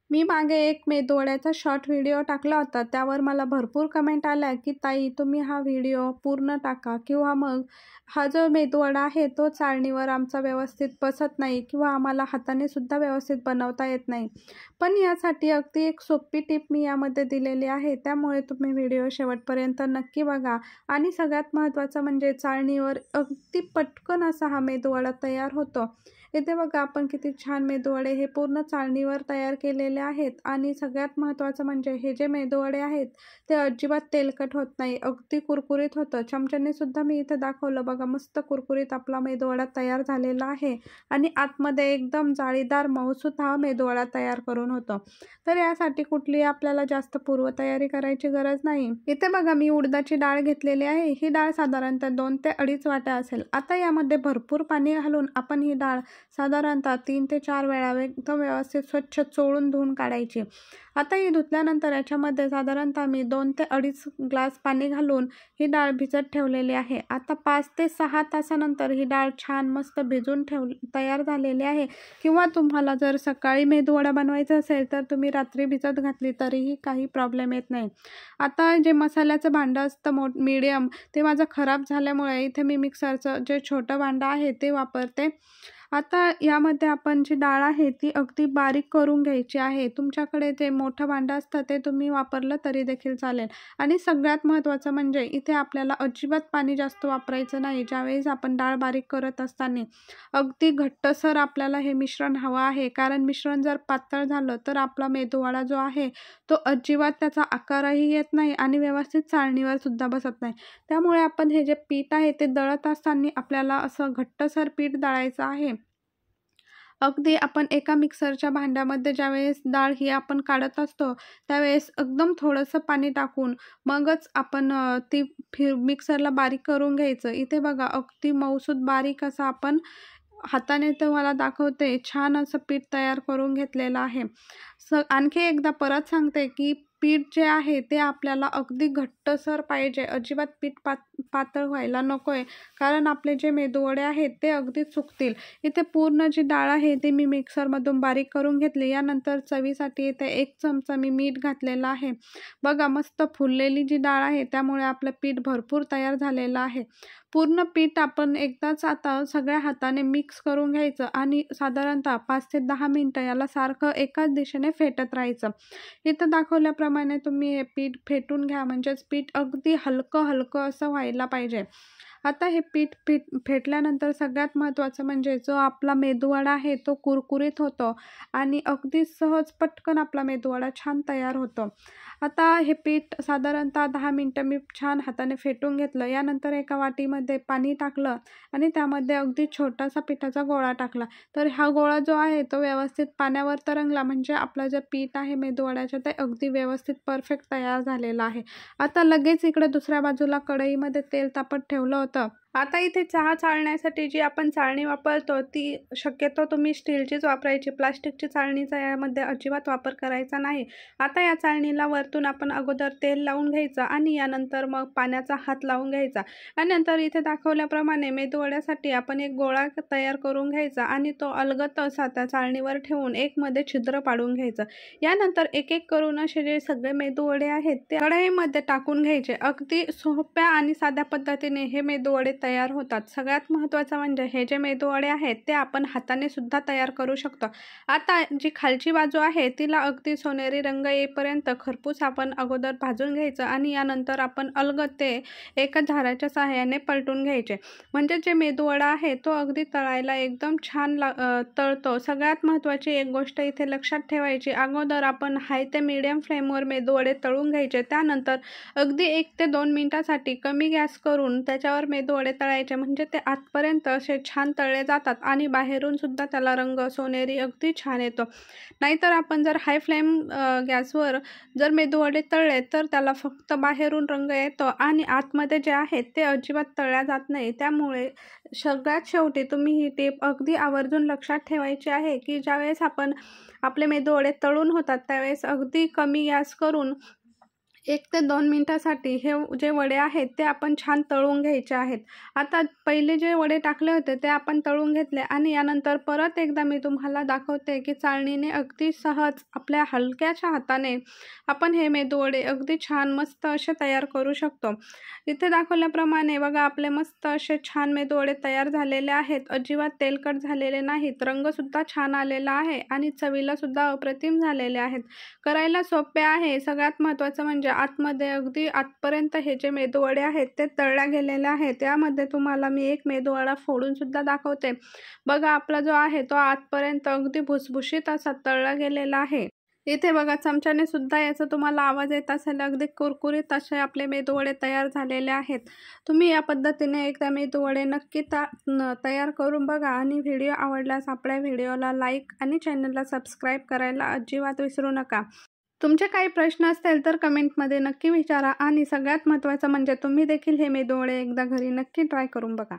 मी मागे एक मेदूवड्याचा short video टाकला होता. त्यावर मला भरपूर कमेंट आल्या की ताई तुम्ही हा व्हिडिओ पूर्ण टाका, किंवा मग हा जो मेदूवडा आहे तो चाळणीवर आमचा व्यवस्थित बसत नाही, किंवा आम्हाला हाताने सुद्धा व्यवस्थित बनवता येत नाही. पण यासाठी अगदी एक सोपी टिप मी यामध्ये दिलेली आहे. त्यामुळे तुम्ही व्हिडिओ शेवटपर्यंत नक्की बघा. आणि सगळ्यात महत्त्वाचं म्हणजे चाळणीवर अगदी पटकन असा हा मेदूवडा तयार होतो. इथे बघा आपण किती छान मेदूवडे हे पूर्ण चाळणीवर तयार केलेले आहेत. आणि सगळ्यात महत्त्वाचं म्हणजे हे जे मेदूवडे आहेत ते अजिबात तेलकट होत नाही, अगदी कुरकुरीत होतं. चमच्याने सुद्धा मी इथे दाखवलं बघा, मस्त कुरकुरीत आपला मेदूवडा तयार झालेला आहे. आणि आतमध्ये एकदम जाळीदार मऊसूत हा मेदूवडा तयार करून होतो. तर यासाठी कुठलीही आपल्याला जास्त पूर्वतयारी करायची गरज नाही. इथे बघा मी उडदाची डाळ घेतलेली आहे. ही डाळ साधारणतः 2 ते 2.5 वाट्या असेल. आता यामध्ये भरपूर पाणी घालून आपण ही डाळ साधारणतः 3 ते 4 वेळा एकदम व्यवस्थित स्वच्छ चोळून धुवून काढायची. आता ही धुतल्यानंतर याच्यामध्ये साधारणतः मी 2 ते 2.5 ग्लास पाणी घालून ही डाळ भिजत ठेवलेली आहे. आता 5 ते 6 तासानंतर ही डाळ छान मस्त भिजून तयार झालेली आहे. किंवा तुम्हाला जर सकाळी मेदूवडा बनवायचा असेल तर तुम्ही रात्री भिजत घातली तरीही काही प्रॉब्लेम येत नाही. आता जे मसाल्याचं भांडं असतं मीडियम, ते माझं खराब झाल्यामुळे इथे मी मिक्सरचं जे छोटं भांडं आहे ते वापरते. आता यामध्ये आपण जी डाळ आहे ती अगदी बारीक करून घ्यायची आहे. तुमच्याकडे जे मोठं भांडं असतं ते तुम्ही वापरलं तरी देखील चालेल. आणि सगळ्यात महत्त्वाचं म्हणजे इथे आपल्याला अजिबात पाणी जास्त वापरायचं नाही. ज्यावेळेस आपण डाळ बारीक करत असताना अगदी घट्टसर आपल्याला हे मिश्रण हवं आहे. कारण मिश्रण जर पातळ झालं तर आपला मेदूवडा जो आहे तो अजिबात त्याचा आकारही येत नाही आणि व्यवस्थित चाळणीवर सुद्धा बसत नाही. त्यामुळे आपण हे जे पीठ आहे ते दळत असताना आपल्याला असं घट्टसर पीठ दळायचं आहे. अगदी आपण एका मिक्सरच्या भांड्यामध्ये ज्यावेळेस डाळ ही आपण काढत असतो त्यावेळेस एकदम थोडंसं पाणी टाकून मगच आपण ती मिक्सरला बारीक करून घ्यायचं. इथे बघा अगदी मऊसूत बारीक असं आपण हाताने तुम्हाला दाखवते, छान असं पीठ तयार करून घेतलेलं आहे. आणखी एकदा परत सांगते की पीठ जे आहे ते आपल्याला अगदी घट्टसर पाहिजे, अजिबात पीठ पातळ व्हायला नको आहे. कारण आपले जे मेदूवडे आहेत ते अगदी चुकतील. इथे पूर्ण जी डाळ आहे ती मी मिक्सरमधून बारीक करून घेतली. यानंतर चवीसाठी इथे 1 चमचा मी मीठ घातलेलं आहे. बघा मस्त फुललेली जी डाळ आहे त्यामुळे आपलं पीठ भरपूर तयार झालेलं आहे. पूर्ण पीठ आपण एकदाच आता सगळ्या हाताने मिक्स करून घ्यायचं आणि साधारणतः 5 ते 10 मिनिटं याला सारखं एकाच दिशेने फेटत राहायचं. इथं दाखवल्याप्रमाणे तुम्ही हे पीठ फेटून घ्या, म्हणजेच पीठ अगदी हलकं हलकं असं व्हायला पाहिजे. आता हे पीठ फेटल्यानंतर सगळ्यात महत्त्वाचं म्हणजे जो आपला मेदूवडा आहे तो कुरकुरीत होतो आणि अगदी सहज पटकन आपला मेदूवडा छान तयार होतो. आता हे पीठ साधारणतः 10 मिनिटं मी छान हाताने फेटून घेतलं. यानंतर एका वाटीमध्ये पाणी टाकलं आणि त्यामध्ये अगदी छोटासा पिठाचा गोळा टाकला. तर हा गोळा जो आहे तो व्यवस्थित पाण्यावर तरंगला म्हणजे आपलं जे पीठ आहे मेदूवड्याचं ते अगदी व्यवस्थित परफेक्ट तयार झालेलं आहे. आता लगेच इकडे दुसऱ्या बाजूला कढईमध्ये तेल तापत ठेवलं होतं. आता इथे चहा चाळण्यासाठी जी आपण चाळणी वापरतो ती शक्यतो तुम्ही स्टीलचीच वापरायची. प्लास्टिकची चाळणीचा यामध्ये अजिबात वापर करायचा नाही. आता या चाळणीला वरतून आपण अगोदर तेल लावून घ्यायचं आणि यानंतर मग पाण्याचा हात लावून घ्यायचा. आणि नंतर इथे दाखवल्याप्रमाणे मेदूवड्यासाठी आपण एक गोळा तयार करून घ्यायचा आणि तो अलगद असा त्या चाळणीवर ठेवून एक मध्ये छिद्र पाडून घ्यायचं. यानंतर एक एक करून असे जे सगळे मेदूवडे आहेत ते कढईमध्ये टाकून घ्यायचे. अगदी सोप्या आणि साध्या पद्धतीने हे मेदूवडे तयार होतात. सगळ्यात महत्त्वाचं म्हणजे हे जे मेदूवडे आहेत ते आपण हाताने सुद्धा तयार करू शकतो. आता जी खालची बाजू आहे तिला अगदी सोनेरी रंग येईपर्यंत खरपूस आपण अगोदर भाजून घ्यायचं आणि यानंतर आपण अलगद ते एका झाराच्या सहाय्याने पलटून घ्यायचे. म्हणजे जे मेदूवडा आहे तो अगदी तळायला एकदम छान तळतो. सगळ्यात महत्त्वाची एक गोष्ट इथे लक्षात ठेवायची, अगोदर आपण हाय ते मीडियम फ्लेमवर मेदूवडे तळून घ्यायचे. त्यानंतर अगदी 1 ते 2 मिनिटासाठी कमी गॅस करून त्याच्यावर मेदूवडे तळायचे. म्हणजे ते आतपर्यंत असे छान तळले जातात आणि बाहेरून सुद्धा त्याला रंग सोनेरी अगदी छान येतो. नाहीतर आपण जर हाय फ्लेम गॅसवर जर मेदूवडे तळले तर त्याला फक्त बाहेरून रंग येतो आणि आतमध्ये जे आहे ते अजिबात तळल्या जात नाही. त्यामुळे सगळ्यात शेवटी तुम्ही ही टिप अगदी आवर्जून लक्षात ठेवायची आहे की ज्यावेळेस आपण आपले मेदूवडे तळून होतात त्यावेळेस अगदी कमी गॅस करून 1 ते 2 मिनिटासाठी हे जे वडे आहेत ते आपण छान तळून घ्यायचे आहेत. आता पहिले जे वडे टाकले होते ते आपण तळून घेतले आणि यानंतर परत एकदा मी तुम्हाला दाखवते की चाळणीने अगदी सहज आपल्या हलक्याच्या हाताने आपण हे मेदूवडे अगदी छान मस्त असे तयार करू शकतो. इथे दाखवल्याप्रमाणे बघा आपले मस्त असे छान मेदूवडे तयार झालेले आहेत. अजिबात तेलकट झालेले नाहीत, रंगसुद्धा छान आलेला आहे आणि चवीलासुद्धा अप्रतिम झालेले आहेत. करायला सोपे आहे. सगळ्यात महत्त्वाचं म्हणजे आतमध्ये अगदी आतपर्यंत हे जे मेदूवडे आहेत ते तळल्या गेलेले आहेत. त्यामध्ये तुम्हाला मी एक मेदूवडा फोडून सुद्धा दाखवते. बघा आपला जो आहे तो आतपर्यंत अगदी भुसभुशीत असा तळला गेलेला आहे. इथे बघा चमच्याने सुद्धा याचा तुम्हाला आवाज येत असेल. अगदी कुरकुरीत असे आपले मेदूवडे तयार झालेले आहेत. तुम्ही या पद्धतीने एकदा मेदूवडे नक्की तयार करून बघा आणि व्हिडिओ आवडल्यास आपल्या व्हिडिओला लाईक आणि चॅनलला सबस्क्राईब करायला अजिबात विसरू नका. तुमचे काही प्रश्न असतील तर कमेंटमध्ये नक्की विचारा आणि सगळ्यात महत्त्वाचं म्हणजे तुम्ही देखील हे मेदूवडे एकदा घरी नक्की ट्राय करून बघा.